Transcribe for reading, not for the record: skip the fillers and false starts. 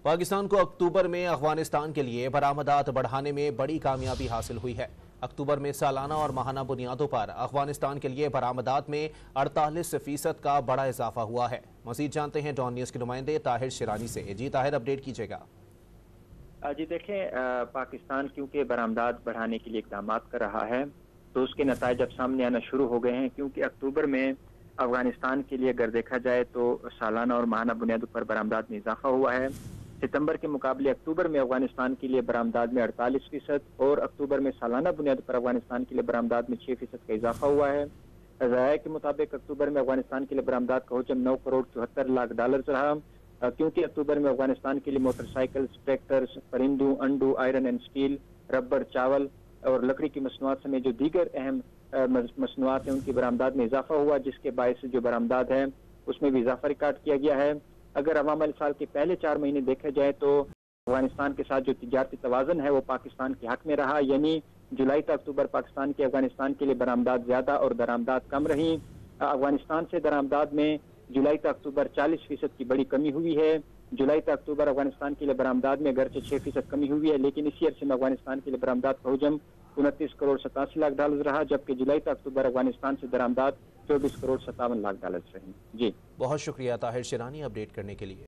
पाकिस्तान को अक्टूबर में अफगानिस्तान के लिए बरामदात बढ़ाने में बड़ी कामयाबी हासिल हुई है। अक्टूबर में सालाना और माहाना बुनियादों पर अफगानिस्तान के लिए बरामदात में 48% का बड़ा इजाफा हुआ है। मजीद जानते हैं डॉन न्यूज़ के नुमाइंदे ताहिर शिरानी से। जी ताहिर, अपडेट कीजिएगा। जी देखें, पाकिस्तान क्योंकि बरामदात बढ़ाने के लिए इकदाम कर रहा है तो उसके नताइज अब सामने आना शुरू हो गए हैं, क्योंकि अक्टूबर में अफगानिस्तान के लिए अगर देखा जाए तो सालाना और माहाना बुनियादों पर बरामदात में इजाफा हुआ है। सितंबर के मुकाबले अक्टूबर में अफगानिस्तान के लिए बरामदात में 48% और अक्टूबर में सालाना बुनियाद पर अफगानिस्तान के लिए बरामदात में 6% का इजाफा हुआ है। ज़राए के मुताबिक अक्टूबर में अफगानिस्तान के लिए बरामदात का हजम 9 करोड़ 74 लाख डॉलर रहा, क्योंकि अक्टूबर में अफगानिस्तान के लिए मोटरसाइकिल, ट्रैक्टर्स, परिंदू, अंडू, आयरन एंड स्टील, रबर, चावल और लकड़ी की मसनूआत समेत जो दीगर अहम मसनूआत हैं उनकी बरामदात में इजाफा हुआ, जिसके बायस जो बरामदात है उसमें भी इजाफा रिकॉर्ड किया गया है। अगर अवामल साल के पहले 4 महीने देखे जाए तो अफगानिस्तान के साथ जो तिजारती तवाज़ुन है वो पाकिस्तान के हक में रहा, यानी जुलाई से अक्टूबर पाकिस्तान के अफगानिस्तान के लिए बरामदात ज्यादा और दरामदात कम रही। अफगानिस्तान से दरामदात में जुलाई से अक्टूबर 40% की बड़ी कमी हुई है। जुलाई से अक्टूबर अफगानिस्तान के लिए बरामदात में अगरचे 6% कमी हुई है, लेकिन इसी अरसे में अफगानिस्तान के लिए बरामदात का हजम 29 करोड़ 87 लाख डॉलर रहा, जबकि जुलाई से अक्टूबर अफगानिस्तान से दरामदात 24 करोड़ 57 लाख डॉलर रही। जी बहुत शुक्रिया ताहिर शिरानी अपडेट करने के लिए।